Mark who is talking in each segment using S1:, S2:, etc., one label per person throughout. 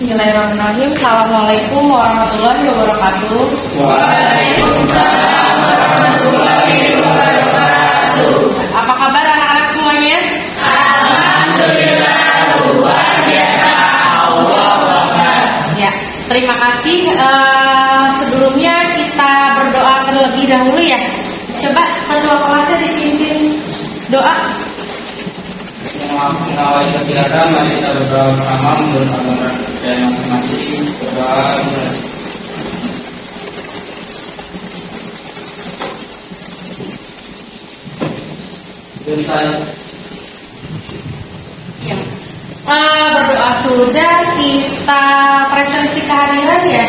S1: Bismillahirrahmanirrahim. Assalamualaikum warahmatullahi wabarakatuh.
S2: Waalaikumsalam warahmatullahi wabarakatuh.
S1: Apa kabar anak-anak semuanya?
S2: Alhamdulillah luar biasa. Allah Akbar.
S1: Ya, terima kasih. Sebelumnya kita berdoa terlebih dahulu ya. Coba ketua kelasnya dipimpin doa.
S2: Mengawali kegiatan, mari kita berdoa bersama menurut agama dan masing-masing. Berdoa.
S1: Ya. Berdoa sudah, kita presensi kehadiran ya.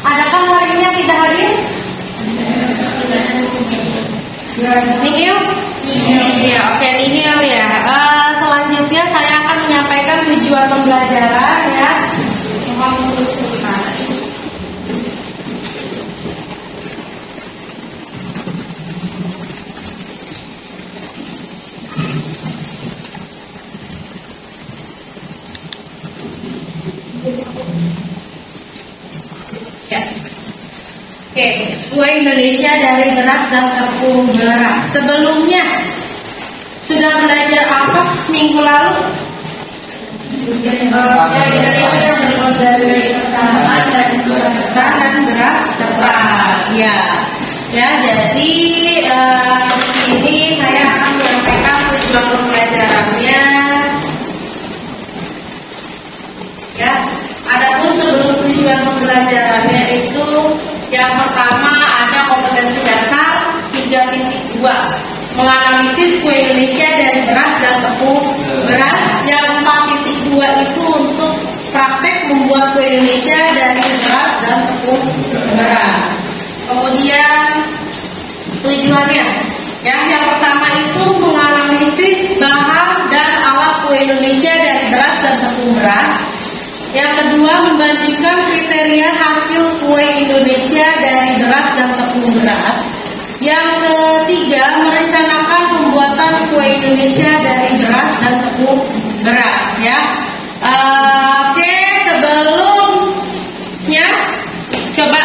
S1: Adakah hari ini yang tidak hadir? Nihil? Ya, oke, nihil ya. Selanjutnya saya akan menyampaikan tujuan pembelajaran ya. Mohon tunduk sebentar. Ya. Oke, kue Indonesia dari beras dan tepung beras. Sebelumnya sudah belajar apa minggu lalu? Indonesia berasal dari ketan dan beras ketan. Ya, ya. Jadi ini saya akan menyampaikan tujuan pembelajarannya. Ya, adapun sebelum tujuan pembelajarannya itu yang pertama ada kompetensi dasar 3.2, menganalisis kue Indonesia dari beras dan tepung beras. Yang 4.2 itu untuk praktek membuat kue Indonesia dari beras dan tepung beras. Kemudian tujuannya, yang pertama itu menganalisis bahan dan alat kue Indonesia dari beras dan tepung beras. Yang kedua, membandingkan kriteria hasil kue Indonesia dari beras dan tepung beras. Yang ketiga, merencanakan pembuatan kue Indonesia dari beras dan tepung beras. Ya, oke. Sebelumnya, coba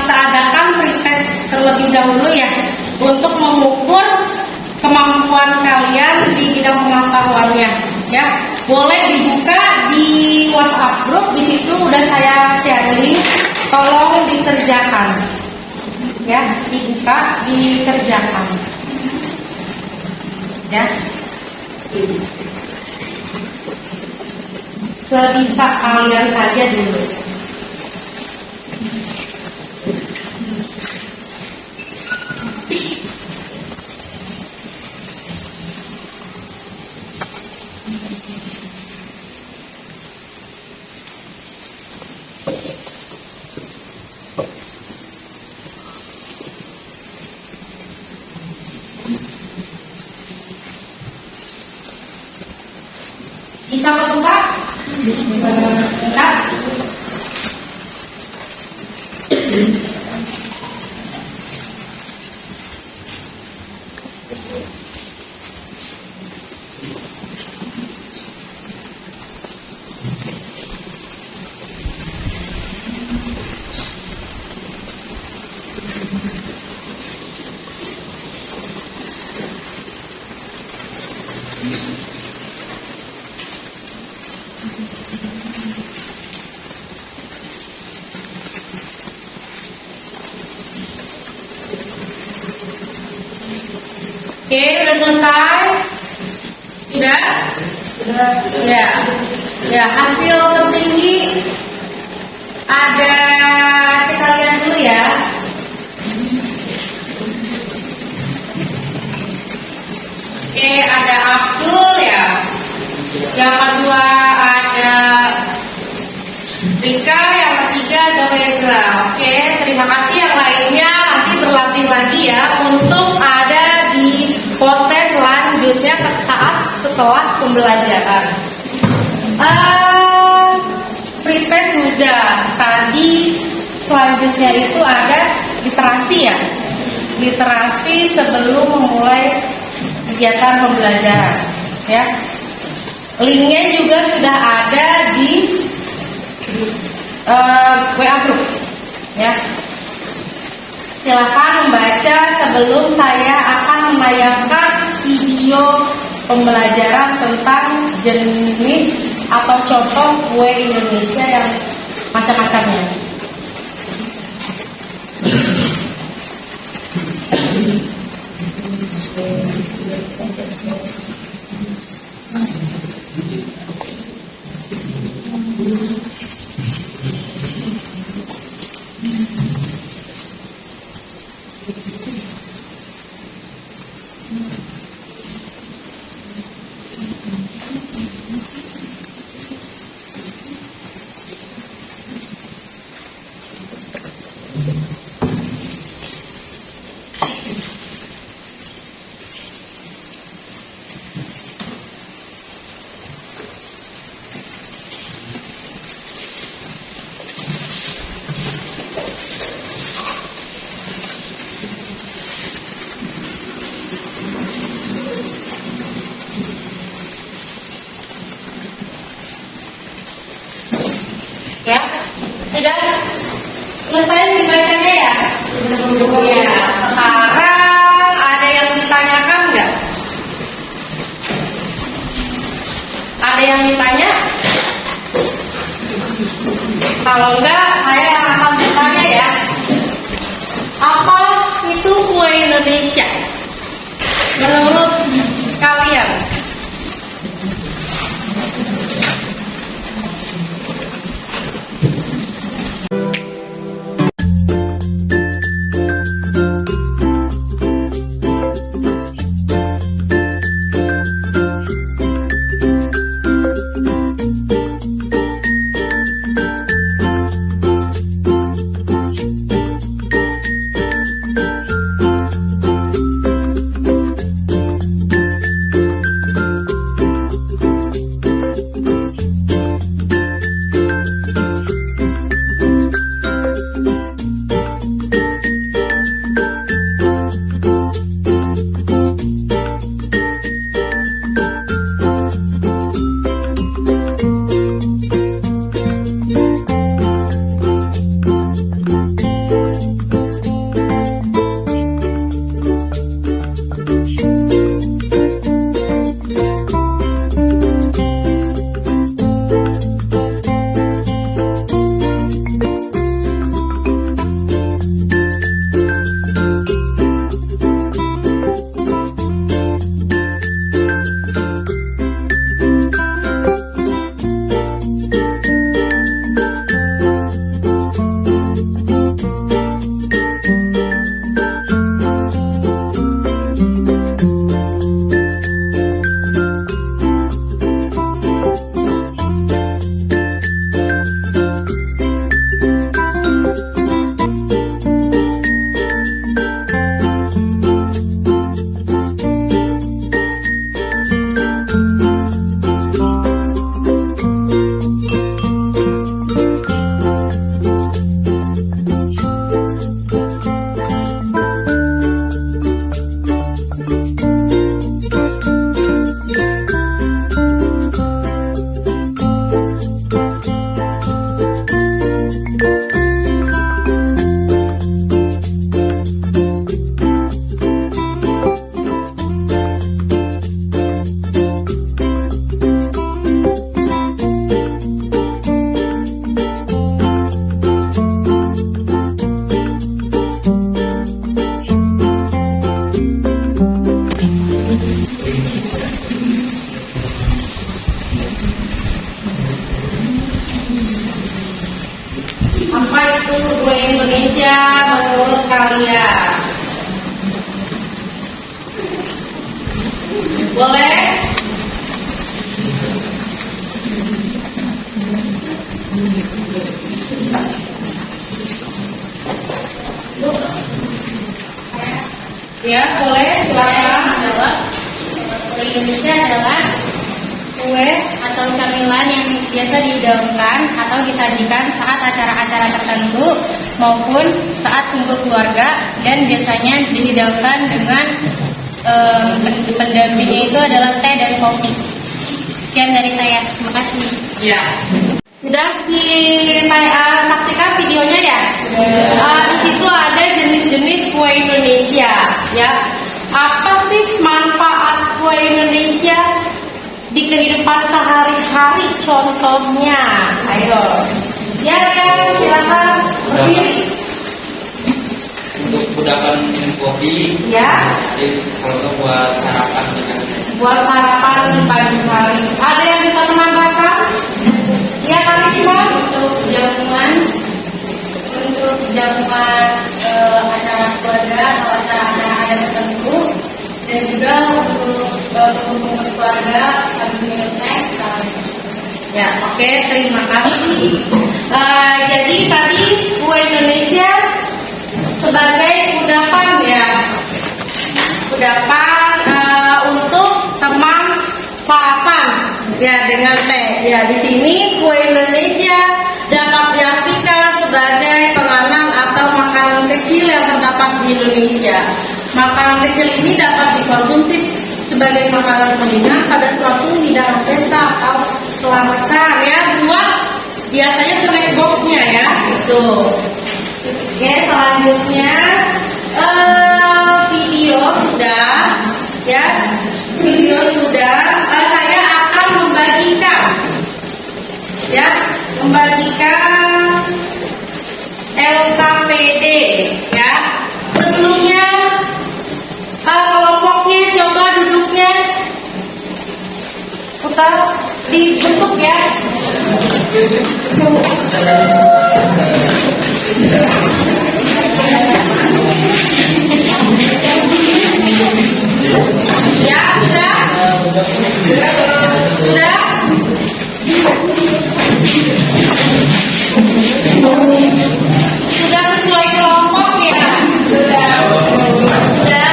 S1: kita adakan pretest terlebih dahulu ya, untuk mengukur kemampuan kalian di bidang pengetahuannya. Ya, boleh dibuka di WhatsApp group, di situ udah saya sharing, tolong dikerjakan. Ya, dibuka, dikerjakan. Ya, sebisa kalian saja dulu. Bisa kebuka? Bisa? Oke, udah selesai? Sudah? Ya. Ya, hasil tertinggi ada, kita lihat dulu ya. Oke, ada Abdul ya. Yang kedua ada Rika, yang ketiga ada Wegra. Oke, terima kasih. Yang lainnya nanti berlatih lagi ya untuk ada di proses selanjutnya saat setelah pembelajaran. Pretest sudah. Tadi selanjutnya itu ada literasi ya. Literasi sebelum memulai kegiatan pembelajaran ya. Linknya juga sudah ada di WA group, ya. Silakan membaca sebelum saya akan menayangkan video pembelajaran tentang jenis atau contoh kue Indonesia yang macam-macamnya. Ya, sudah selesai dibacanya ya? Ya, sekarang ada yang ditanyakan nggak? Ada yang ditanya? Kalau enggak, saya yang akan bertanya ya. Apa itu kue Indonesia? Menurut kalian? Apa itu kue Indonesia menurut kalian? Boleh? Ya, boleh, silakan.
S3: Kue Indonesia adalah kue atau camilan yang biasa dihidangkan atau disajikan saat acara-acara tertentu maupun saat kumpul keluarga, dan biasanya dihidangkan dengan pendampingnya itu adalah teh dan kopi. Sekian dari saya. Terima kasih.
S1: Ya. Sudah disaksikan videonya ya? Di situ ada jenis-jenis kue Indonesia, ya. Apa sih manfaat kue Indonesia di kehidupan sehari-hari? Contohnya, ayo. Ya, silakan berdiri.
S2: Untuk kudapan minum kopi,
S1: Ya.
S2: kalau itu buat sarapan juga.
S1: Buat sarapan di pagi hari. Ada yang bisa menambahkan? Ya, Karisma.
S3: Untuk jamuan acara keluarga atau acara-acara adat tertentu, dan juga untuk berkumpul keluarga sambil minum teh.
S1: Ya, oke, terima kasih. Jadi tadi kue Indonesia sebagai kudapan ya, kudapan untuk teman sarapan ya dengan teh. Ya, di sini kue Indonesia dapat diartikan sebagai penganan atau makanan kecil yang terdapat di Indonesia. Makanan kecil ini dapat dikonsumsi sebagai makanan selingan pada suatu hidangan pesta atau selamatan ya, buat biasanya snack boxnya ya itu. Oke, selanjutnya video sudah ya, video sudah. Saya akan membagikan LKPD ya. Sebelumnya kelompoknya coba duduknya putar dibentuk ya. Ya, sudah? Sudah? Sudah sesuai kelompok ya? Sudah. Sudah.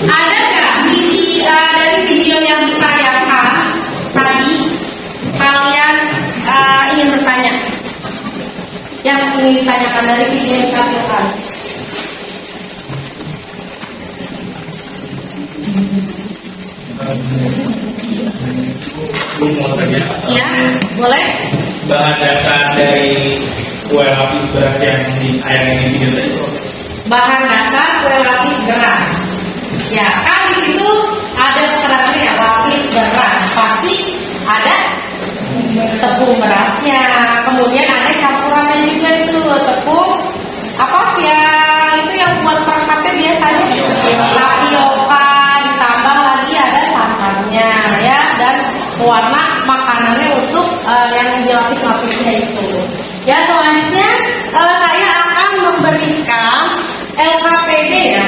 S1: Ada nggak dari video yang ditayangkan tadi kalian ingin bertanya? Yang ingin ditanyakan dari video yang ditayangkan? Ya, boleh.
S4: Bahan dasar dari kue lapis beras yang ditayangin di video tadi.
S1: Bahan dasar kue lapis beras. Ya, kan di situ ada keterangannya ya, lapis beras. Pasti ada tepung berasnya. Kemudian ada campurannya juga itu tepung apa ya, itu yang buat perangkatnya biasanya tapioka, ditambah lagi ada santannya ya, dan warna makanannya untuk yang dilapis-lapisnya itu. Ya, selanjutnya saya akan memberikan LKPD ya.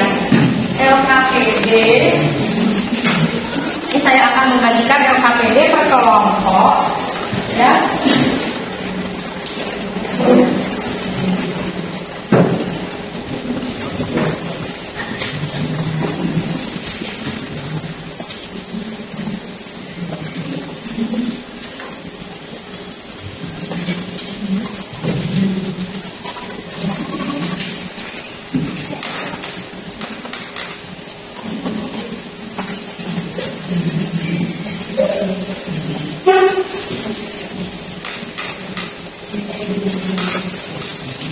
S1: LKPD. Ini saya akan membagikan LKPD per kelompok ya.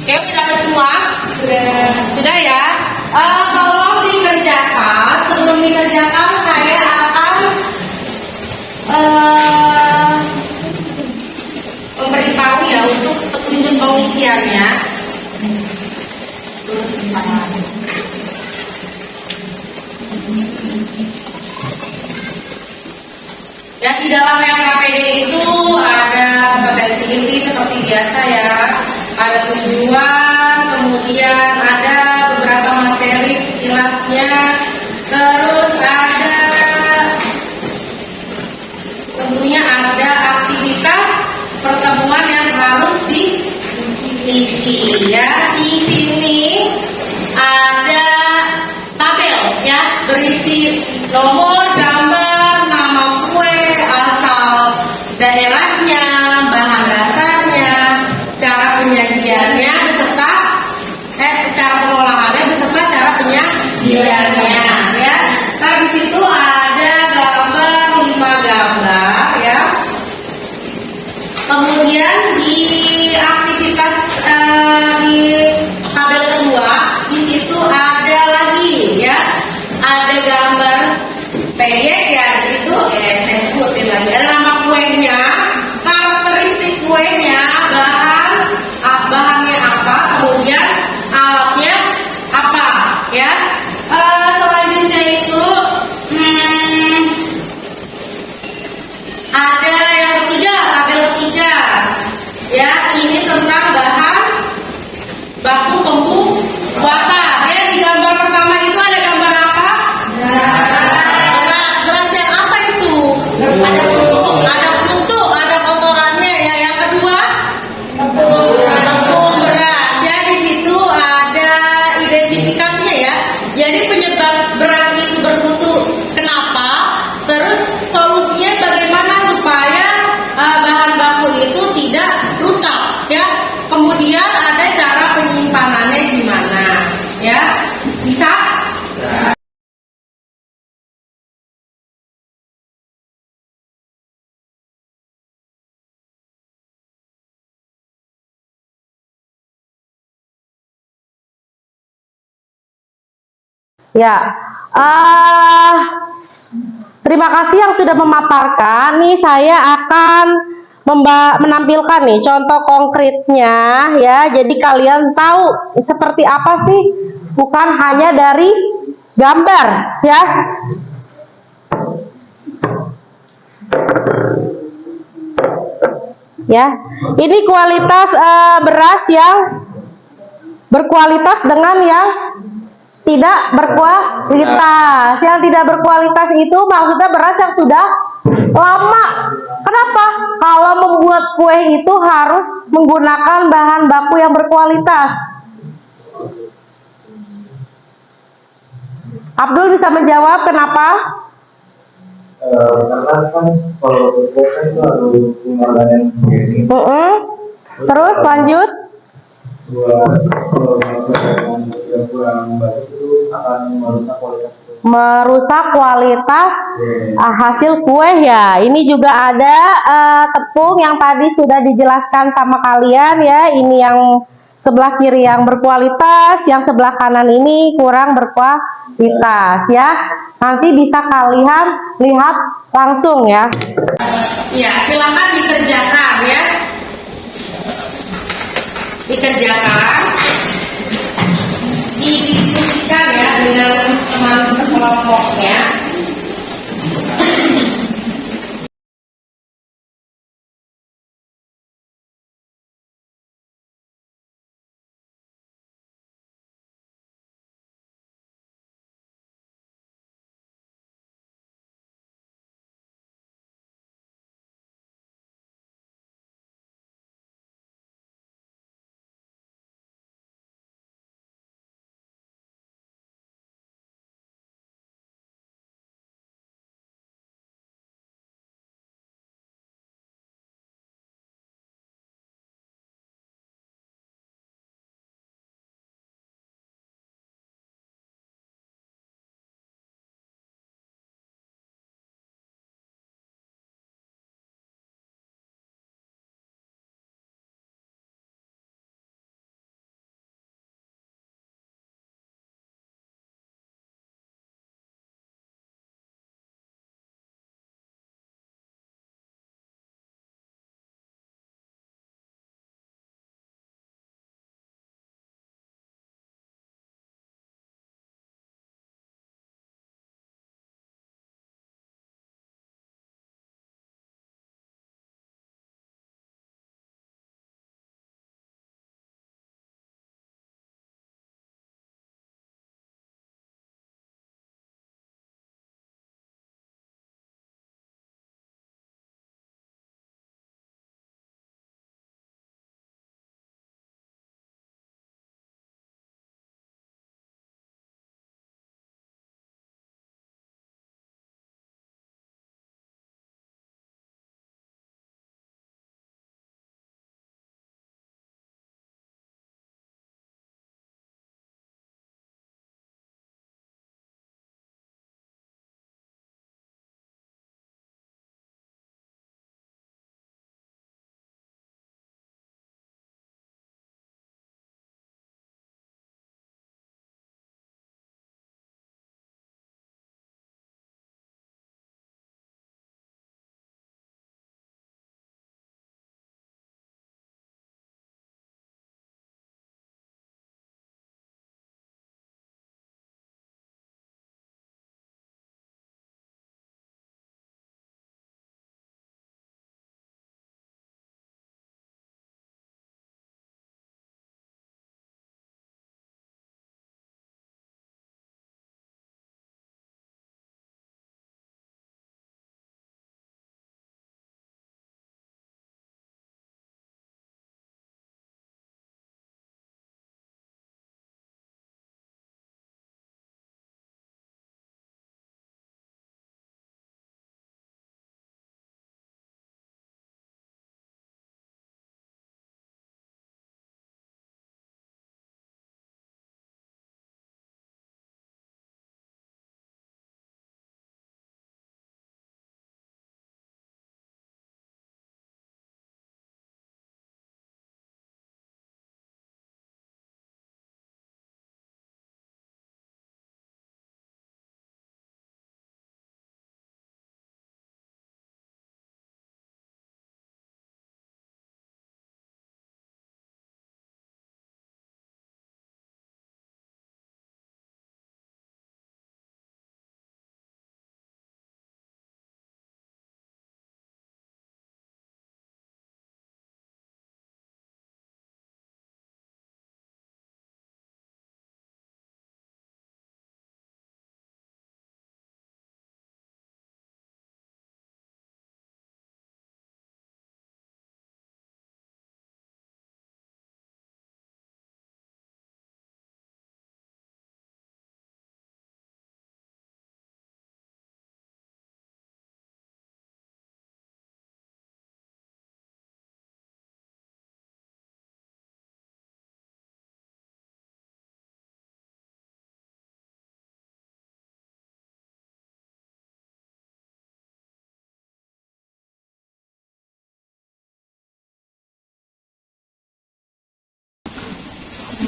S1: Oke, udah dapat semua? Sudah ya? Tolong dikerjakan. Sebelum dikerjakan, saya akan memberitahu ya untuk petunjuk pengisiannya. Terus ya, di dalam LKPD itu ada kompetensi inti seperti biasa ya. Ada tujuan, kemudian ada beberapa materi sekilasnya, terus ada tentunya ada aktivitas pertemuan yang harus diisi ya. Di sini ada tabel ya, berisi nomor, gambar, nama kue, asal daerahnya, bahan dasarnya, cara penyajiannya beserta cara pengolahannya beserta cara penyajiannya ya. Jadi penyebab beras itu berkutu kenapa? Terus solusinya bagaimana supaya bahan baku itu tidak rusak ya. Kemudian ada cara penyimpanannya gimana ya. Bisa?
S5: Ya, terima kasih yang sudah memaparkan. Nih saya akan menampilkan nih contoh konkretnya ya. Jadi kalian tahu seperti apa sih, bukan hanya dari gambar ya. Ya, ini kualitas beras yang berkualitas dengan yang tidak berkualitas. Yang tidak berkualitas itu maksudnya beras yang sudah lama. Kenapa? Kalau membuat kue itu harus menggunakan bahan baku yang berkualitas. Abdul bisa menjawab kenapa?
S2: Karena kan kalau kue kan itu harus pengorbanan sendiri.
S5: Terus lanjut.
S2: Kalau yang kurang baik itu akan
S5: Merusak kualitas hasil kue ya. Ini juga ada tepung yang tadi sudah dijelaskan sama kalian ya. Ini yang sebelah kiri yang berkualitas, yang sebelah kanan ini kurang berkualitas ya. Nanti bisa kalian lihat langsung ya.
S1: Ya, silakan dikerjakan ya. Dikerjakan, didiskusikan ya dengan teman sekelompoknya.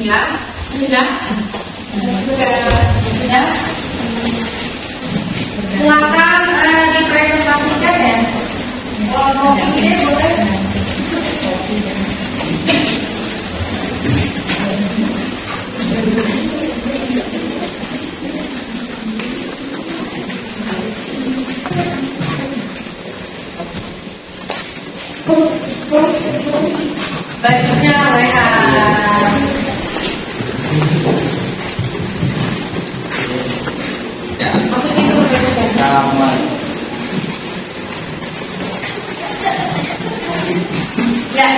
S1: Ya, sudah. Sudah. Silakan dipresentasikan ya. Kalau mau ini boleh. Bajunya WA.
S2: Ya,
S1: Masukin dulu ya.
S2: sama.
S1: Ya.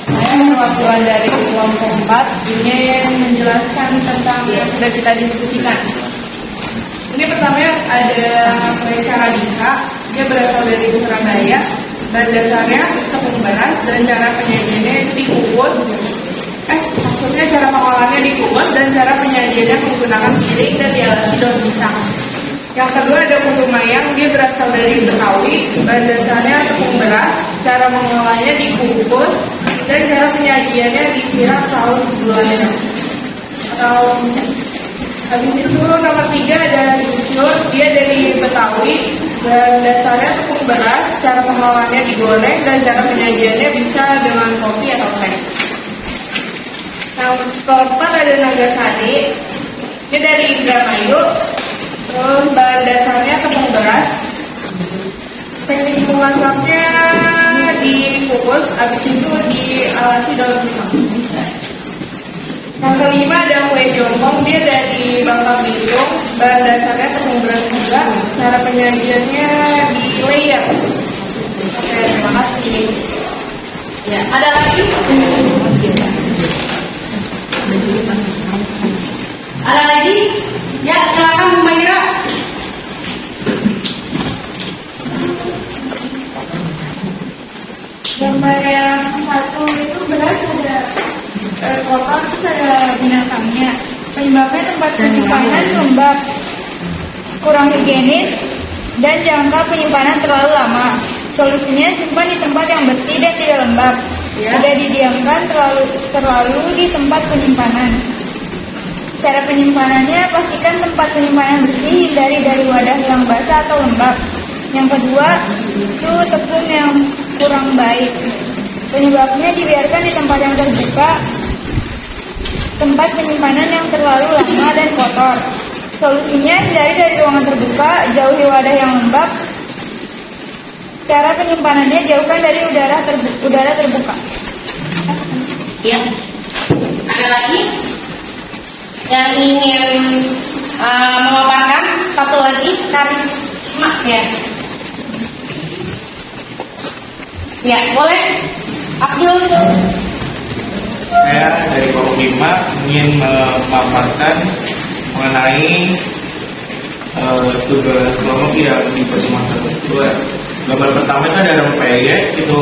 S6: Saya perwakilan dari kelompok 4 ingin menjelaskan tentang yang sudah kita diskusikan. Ini pertama ada cara Dika, dia berasal dari Surabaya, dan dasarnya tepung beras dan cara penyajiannya dikukus. Maksudnya cara pengolahannya dikukus dan cara penyajiannya menggunakan piring dan dialasi daun pisang. Yang kedua ada putu mayang, dia berasal dari Betawi, dan dasarnya tepung beras, cara mengolahnya dikukus dan cara penyajiannya disiram saus gulanya. Habis itu nomor 3 ada Yusur, dia dari Betawi, dan dasarnya tepung beras, cara pengolahannya digoreng dan cara penyajiannya bisa dengan kopi atau teh. Yang keempat ada Nagasari, dia dari Indramayu, terus bahan dasarnya tepung beras, teknik memasaknya dikukus, habis itu dialasi daun pisang. Yang kelima ada kue jompong, dia dari Bangka Belitung, bahan dasarnya tepung beras juga, cara penyajiannya di layer. Oke, terima kasih.
S1: Ya, ada lagi? Ada lagi? Ya, silakan Bu Maira.
S6: Gambar yang satu itu beras ada kotor, terus ada binatangnya. Penyebabnya tempat penyimpanan lembab, kurang higienis, dan jangka penyimpanan terlalu lama. Solusinya simpan di tempat yang bersih dan tidak lembab. Tidak didiamkan terlalu di tempat penyimpanan. Cara penyimpanannya, pastikan tempat penyimpanan bersih, hindari dari wadah yang basah atau lembab. Yang kedua, itu tepung yang kurang baik. Penyebabnya dibiarkan di tempat yang terbuka, tempat penyimpanan yang terlalu lama dan kotor. Solusinya, hindari dari ruangan terbuka, jauhi wadah yang lembab. Cara penyimpanannya, jauhkan dari udara terbuka.
S1: Ya. Ada lagi yang ingin memaparkan? Satu lagi, karisma ya. Ya, boleh. Abdul.
S4: Saya dari kelompok 5 ingin memaparkan mengenai tugas kelompok yang di pertemuan kedua. Gambar pertama itu ada rempeyek, itu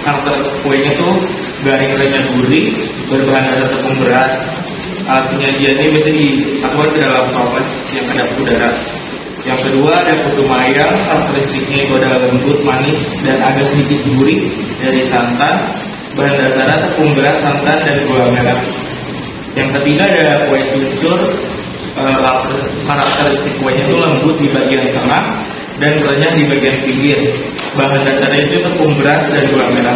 S4: karakter kuenya tuh garing renyah gurih, berbahan dasar tepung beras. Alat penyajiannya biasanya dimasukkan ke dalam toples yang kedap udara. Yang kedua ada putu mayang, karakteristiknya itu ada lembut, manis, dan agak sedikit gurih dari santan. Bahan dasarnya tepung beras, santan, dan gula merah. Yang ketiga ada kue cucur, karakteristik kuenya itu lembut di bagian tengah dan renyah di bagian pinggir. Bahan dasarnya itu tepung beras dan gula merah.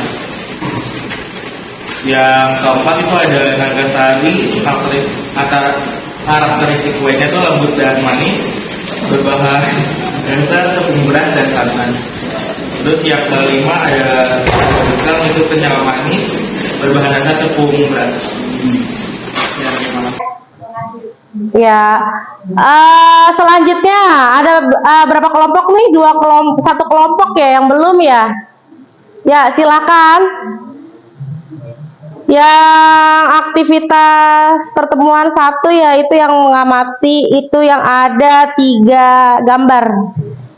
S4: Yang keempat itu ada nagasari, karakteristik kuenya itu lembut dan manis, berbahan dasar tepung beras dan santan. Terus yang kelima ada bekal, itu kenyal manis, berbahan dasar tepung beras. Ya, terima kasih.
S5: Ya, selanjutnya ada berapa kelompok nih? Satu kelompok ya yang belum ya? Ya, silakan. Yang aktivitas pertemuan 1 yaitu yang mengamati, itu yang ada 3 gambar,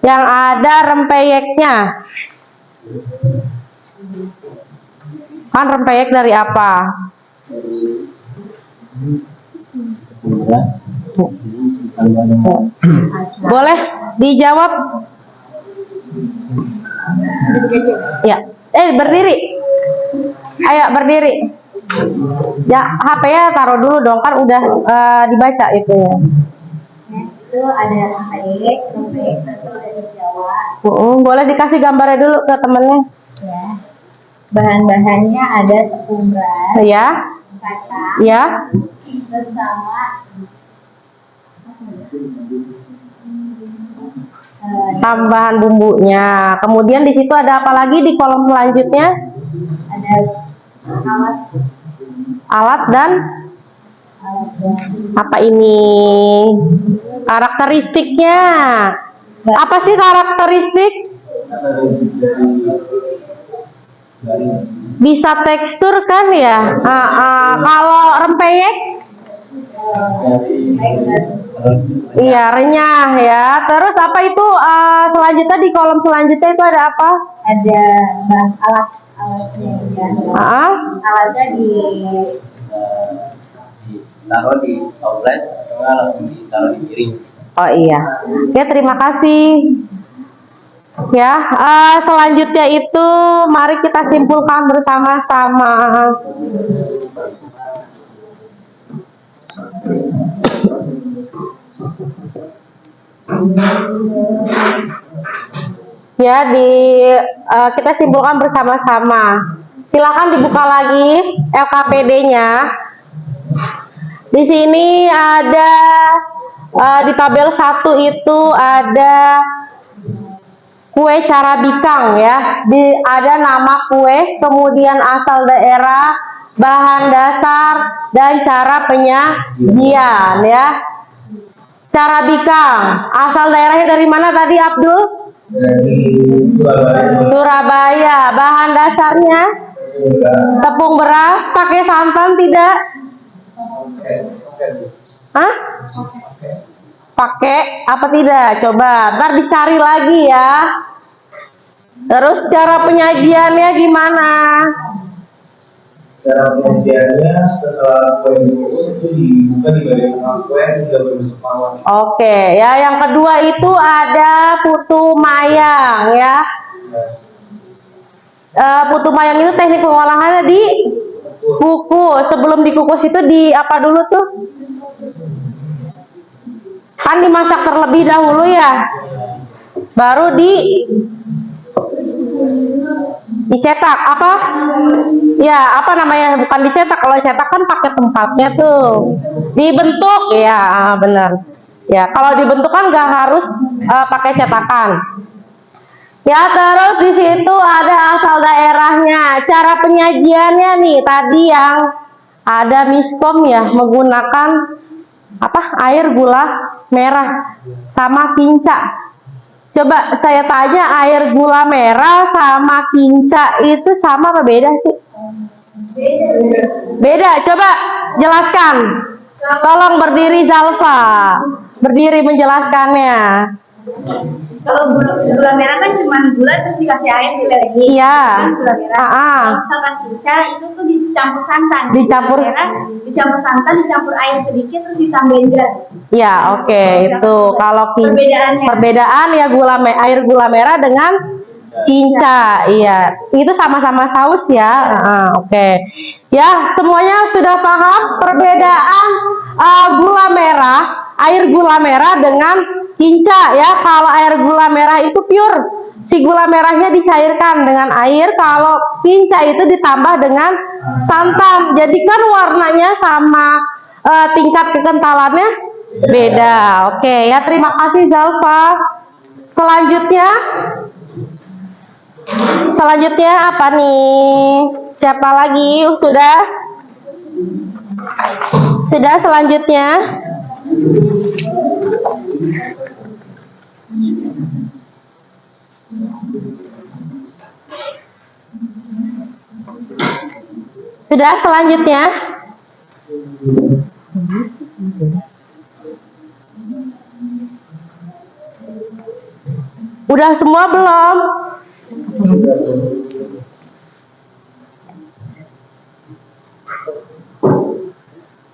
S5: yang ada rempeyeknya. Kan rempeyek dari apa? Boleh dijawab? Ya, berdiri. Ayo berdiri. Ya, HP-nya taruh dulu dong, kan udah dibaca itu ya.
S3: Itu ada rempeyek itu udah dijawab.
S5: Boleh dikasih gambarnya dulu ke temennya.
S3: Ya. Bahan-bahannya ada tepung beras,
S5: Ya,
S3: kacang,
S5: ya.
S3: bersama
S5: Tambahan bumbunya. Kemudian di situ ada apa lagi di kolom selanjutnya?
S3: ada alat
S5: Alat dan apa ini? Karakteristiknya. Apa sih karakteristik? Bisa tekstur kan ya? Kalau rempeyek? Iya, renyah ya. Terus apa itu selanjutnya di kolom selanjutnya itu ada apa?
S3: ada alatnya ya. Alatnya
S2: Taruh di toples atau langsung ditaruh di piring.
S5: Oh iya. Oke, terima kasih. Ya, selanjutnya itu mari kita simpulkan bersama-sama. Ya, kita simpulkan bersama-sama. Silakan dibuka lagi LKPD-nya. Di sini ada di tabel 1 itu ada kue carabikang ya. Ada nama kue, kemudian asal daerah, bahan dasar, dan cara penyajian ya. Carabikang, asal daerahnya dari mana tadi Abdul?
S4: Dari
S5: Surabaya. Bahan dasarnya tepung beras, pakai santan tidak? Hah? Pakai apa tidak? Coba, ntar dicari lagi ya. Terus cara penyajiannya gimana?
S4: cara penyajiannya setelah kue itu dibuka di bagian tengah kue sudah berbentuk mawar.
S5: Oke, ya yang kedua itu ada putu mayang ya. Putu mayang itu teknik pengolahannya di kukus. Sebelum dikukus itu di apa dulu tuh? Kan dimasak terlebih dahulu ya. Baru dicetak apa? Ya, apa namanya? Bukan dicetak. Kalau cetak kan pakai tempatnya tuh. Dibentuk ya, benar. Ya, kalau dibentuk kan nggak harus pakai cetakan. Ya, terus di situ ada asal daerahnya. Cara penyajiannya nih, tadi yang ada miskom ya, menggunakan apa? Air gula merah sama kinca. Coba saya tanya, air gula merah sama kinca itu sama apa beda sih? Beda. Coba jelaskan. Tolong berdiri Zalfa. Berdiri menjelaskannya.
S3: Kalau gula merah kan cuma gula terus dikasih air dilelehin.
S5: Iya.
S3: Gula merah. Kalau misalkan kinca itu tuh dicampur santan.
S5: Dicampur.
S3: Gula merah, dicampur santan, dicampur air sedikit terus ditambahin garam.
S5: Ya, oke. Itu kalau
S3: Perbedaannya.
S5: perbedaan ya air gula merah dengan kinca. Iya. Itu sama-sama saus ya. Oke. Ya, semuanya sudah paham perbedaan gula merah, air gula merah dengan kinca ya. Kalau air gula merah itu pure, si gula merahnya dicairkan dengan air. Kalau kinca itu ditambah dengan santan. Jadi kan warnanya sama, tingkat kekentalannya beda. Oke ya, terima kasih Zalfa. Selanjutnya apa nih? Siapa lagi? Sudah selanjutnya. Sudah selanjutnya. Udah semua belum?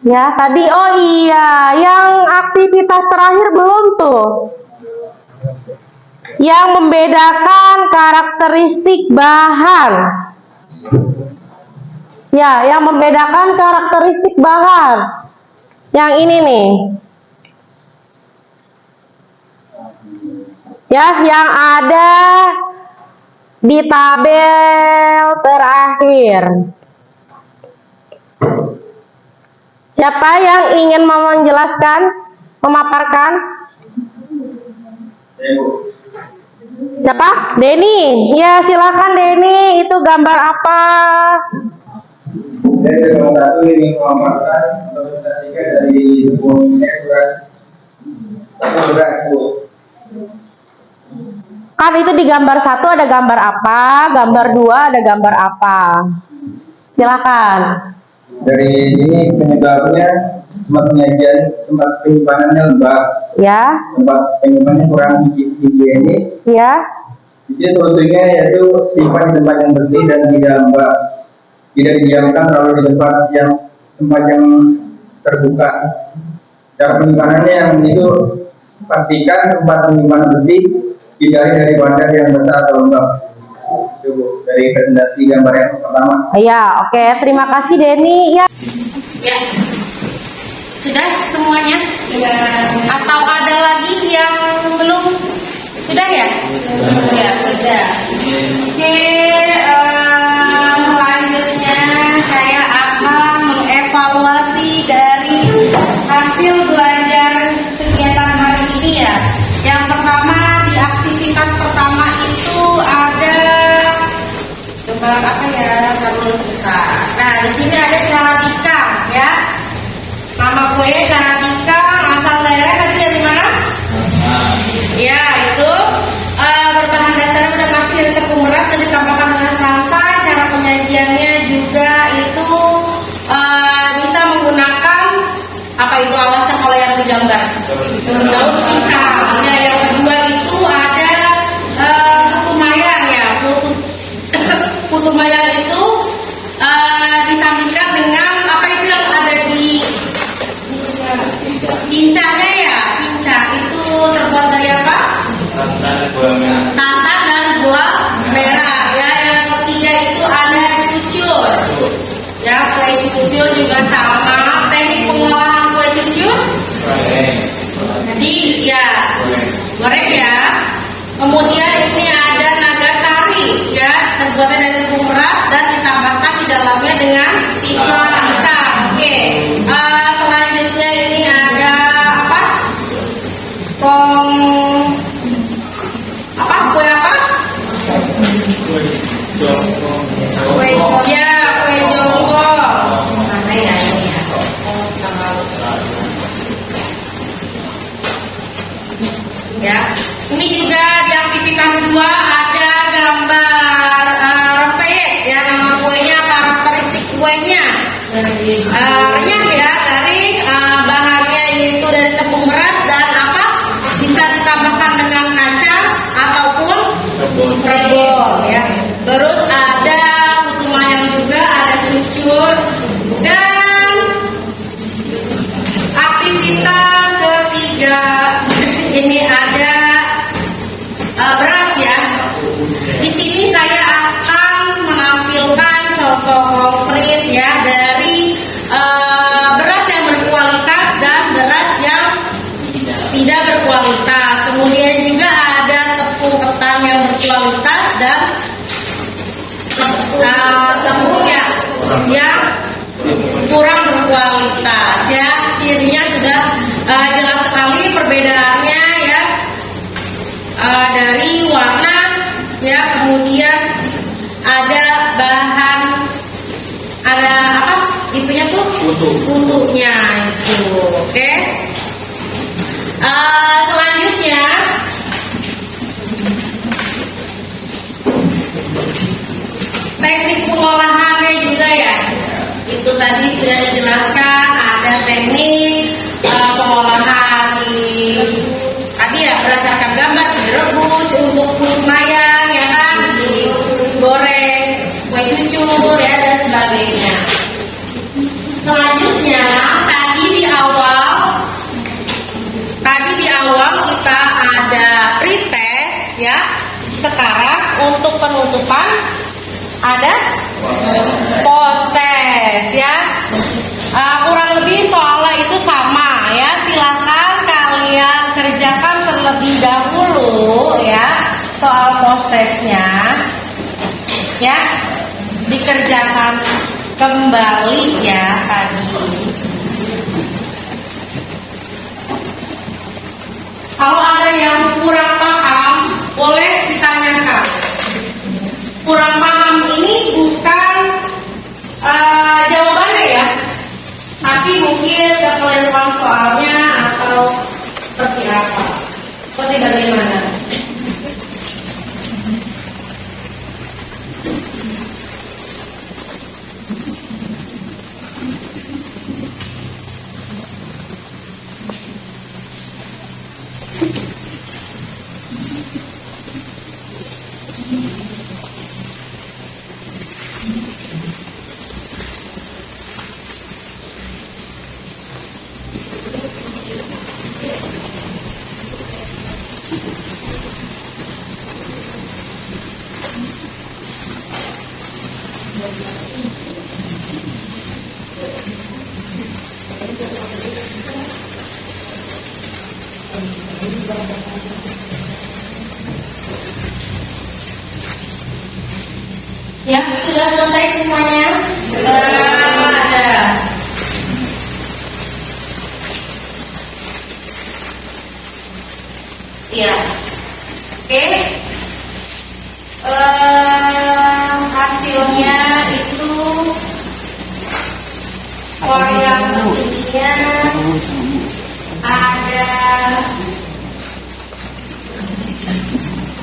S5: Ya, tadi oh iya, yang aktivitas terakhir belum tuh. Yang membedakan karakteristik bahan. Ya, yang membedakan karakteristik bahan. Yang ini nih. Ya, yang ada di tabel terakhir. Siapa yang ingin menjelaskan, memaparkan? Siapa? Denny. Ya, silakan Denny. Itu gambar apa?
S2: Dari nomor satu ini memaparkan presentasikan dari sebuah minyak beras satu beras Bu.
S5: Kan itu di gambar 1 ada gambar apa, gambar 2 ada gambar apa. Silakan.
S2: Dari ini penyebabnya tempat penyajian, tempat penyimpanannya lembab,
S5: Ya,
S2: tempat penyimpanannya kurang higienis.
S5: ya.
S2: Di sini solusinya yaitu simpan di tempat yang bersih dan tidak lembab. Tidak didiamkan terlalu di tempat yang terbuka. Cara penyimpanannya yang itu pastikan tempat penyimpanan bersih, hindari dari wadah yang basah atau lembab. Itu Bu, dari presentasi gambar yang pertama.
S5: Ya, oke. Terima kasih Denny. Ya.
S1: Ya. Sudah semuanya? Ya. Atau ada lagi yang belum? Sudah ya? Ya, sudah. Oke, selanjutnya saya akan mengevaluasi dari hasil belajar kegiatan hari ini ya. Yang pertama, di aktivitas pertama itu ada gambar apa ya? Terus sebentar. Nah, di sini ada Carabika ya. Nama kuenya Carabika, asal daerah tadi dari mana? Ya, itu berbahan dasarnya udah pasti dari tepung beras dan ditambahkan dengan santan. Cara penyajiannya juga itu bisa menggunakan apa itu alasnya kalau yang digambar? Daun pisang. Ya, yang kedua itu ada putu mayang ya. Putu mayang itu disandingkan dengan apa itu yang ada di pincangnya ya. Pincang itu terbuat dari apa? Santan dan gula merah ya. Yang ketiga itu ada cucur ya, kue cucur juga sama. Teknik pengolahan kue cucur jadi ya goreng ya. Kemudian ini ada nagasari ya, terbuat dari tepung beras dan ditambahkan di dalamnya dengan pisang. Oke. Selanjutnya ini ada apa? Kue apa? Kue ya, kue jongkok. Mana ya ini ya? Ya, ini juga di aktivitas 2 ada gambar rempeyek ya, nama kuenya, karakteristik kuenya. Renyah ya, garing, bahannya itu dari tepung beras dan apa? Bisa ditambahkan dengan kacang ataupun rebol ya. Terus ada putu mayang juga, ada cucur, dan aktivitas ketiga ini ada beras ya. Di sini saya akan menampilkan contoh konkret ya dari beras yang berkualitas dan beras yang tidak berkualitas. Kemudian juga ada tepung ketan yang berkualitas dan tepung yang kurang berkualitas ya. Cirinya sudah jelas sekali perbedaannya ya, dari warna ya, kemudian ada bahan, ada apa itunya tuh, kutunya itu. Oke. Selanjutnya teknik pengolahannya juga ya, itu tadi sudah dijelaskan. Ada teknik pengolahan tadi ya, berdasarkan gambar direbus untuk putu mayang ya kan, digoreng, kue cucur ya dan sebagainya. Selanjutnya tadi di awal kita ada pretest ya. Sekarang untuk penutupan ada post test proses ya. Kurang lebih soalnya itu sama ya. Silakan kalian kerjakan terlebih dahulu ya soal prosesnya ya, dikerjakan kembali ya tadi. Kalau ada yang kurang paham boleh ditanyakan. Kurang paham ini bukan jawabannya ya, tapi mungkin kekeliruan soalnya atau seperti apa, seperti bagaimana. Ya, sudah selesai semuanya? Ada. Ya. Oke. Hasilnya itu skor yang tingginya ada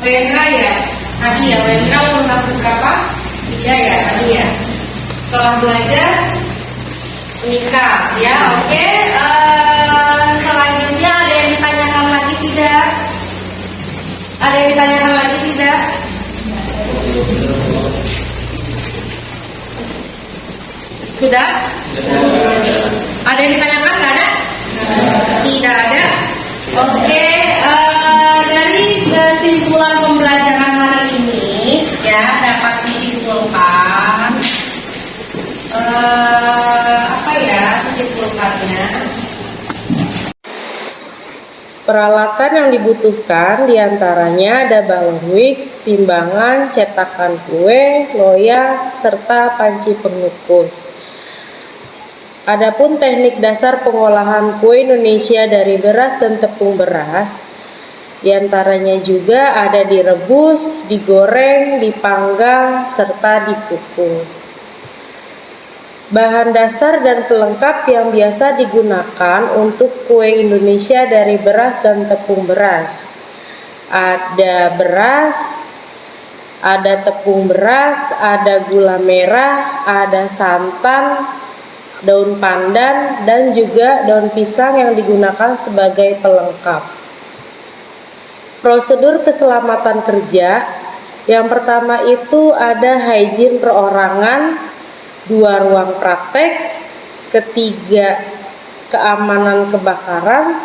S1: Wendra ya. Tadi ya Wendra untuk berapa? 3 ya tadi ya. Setelah belajar nikah ya. Oke. Selanjutnya ada yang ditanyakan lagi tidak? Ada yang ditanyakan lagi tidak? Sudah? Ada yang ditanyakan? Nggak ada? Tidak ada. Oke. Dari kesimpulan pembelajaran hari ini ya dapat disimpulkan apa ya kesimpulannya?
S5: Peralatan yang dibutuhkan diantaranya ada balon wax, timbangan, cetakan kue, loyang, serta panci pengukus. Adapun teknik dasar pengolahan kue Indonesia dari beras dan tepung beras, diantaranya juga ada direbus, digoreng, dipanggang, serta dikukus. Bahan dasar dan pelengkap yang biasa digunakan untuk kue Indonesia dari beras dan tepung beras. Ada beras, ada tepung beras, ada gula merah, ada santan, daun pandan, dan juga daun pisang yang digunakan sebagai pelengkap. Prosedur keselamatan kerja, yang pertama itu ada hygiene perorangan, 2 ruang praktek, ketiga keamanan kebakaran,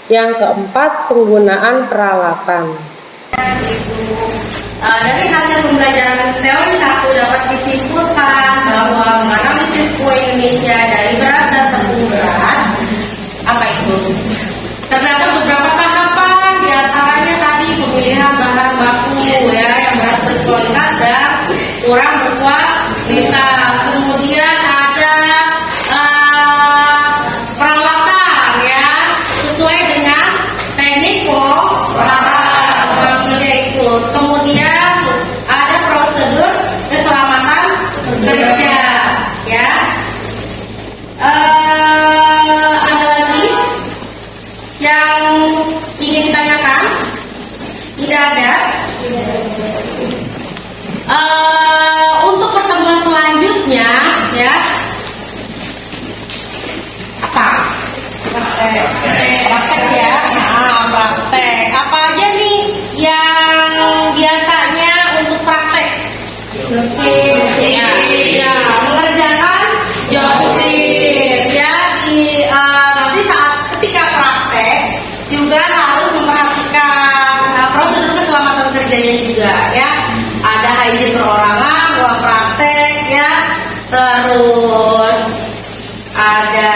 S5: yang keempat penggunaan peralatan.
S1: Dari hasil pembelajaran teori 1 dapat disimpulkan bahwa menganalisis kue Indonesia dari beras dan tepung beras apa itu? Terdapat beberapa tahapan, diantaranya tadi pemilihan bahan baku ya yang beras berkualitas dan kurang berkualitas. Kemudian ada peralatan ya sesuai dengan teknik pengambilnya itu. Kemudian ada prosedur keselamatan kerja ya. Ada lagi yang ingin ditanyakan? Tidak ada. Untuk pertemuan selanjutnya ya apa? Praktek ya. Praktek. Apa aja nih yang biasanya untuk praktek? Ya, mengerjakan jobsheet ya di nanti saat ketika praktek juga harus memperhatikan prosedur keselamatan kerjanya juga ya. Ada hygiene perorangan, ruang praktek ya, terus ada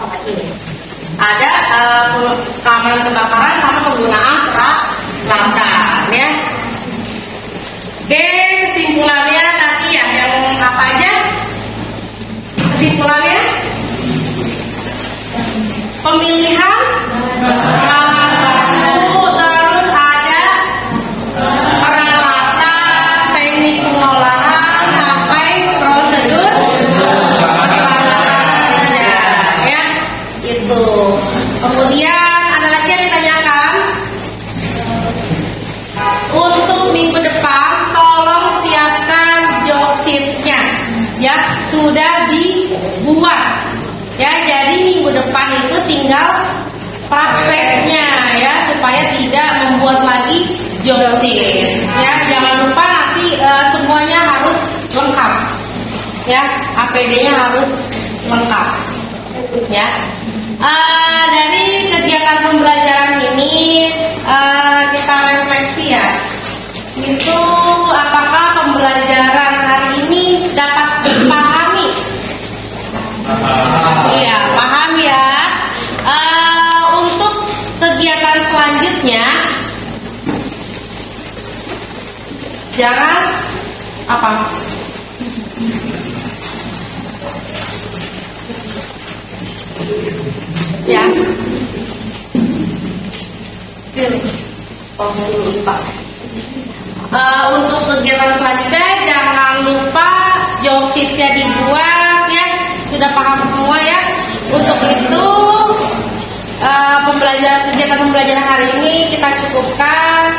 S1: apa lagi? Ada keamanan kebakaran sama penggunaan peralatan ya. Oke, kesimpulannya tadi ya yang apa aja? Kesimpulannya pemilihan bahan baku, terus ada peralatan, teknik pengolahan sampai prosedur selanjutnya ya itu. Kemudian ada lagi yang ditanyakan untuk minggu depan, tolong siapkan jokesitnya ya, sudah dibuat ya, jadi minggu depan itu tinggal prakteknya ya, supaya tidak membuat lagi joksit ya. Jangan lupa nanti semuanya harus lengkap ya, APD-nya harus lengkap ya. Dari kegiatan pembelajaran ini kita refleksi ya, itu apakah pembelajaran hari ini dapat dipahami? Iya, paham ya. Untuk kegiatan selanjutnya, jangan apa? Ya. Lupa. Untuk kegiatan selanjutnya, jangan lupa jokesitnya dibuat ya. Sudah paham semua ya. Untuk itu kegiatan pembelajaran hari ini kita cukupkan.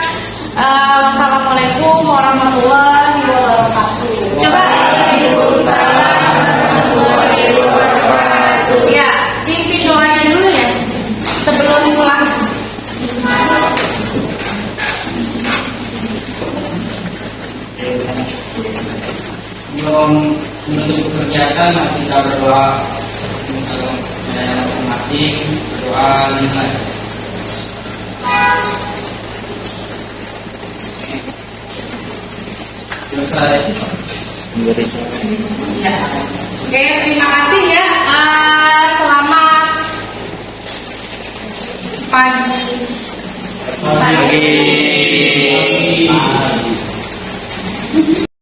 S1: Wassalamualaikum warahmatullahi wabarakatuh. Coba. Waalaikumsalam warahmatullahi wabarakatuh. Ya, pimpin doanya dulu ya sebelum pulang.
S7: Sebelum menutup kegiatan, kita berdoa untuk masing-masing, berdoa lima. Selesai.
S1: Ya. Oke, terima kasih ya. Selamat pagi.
S7: Pagi.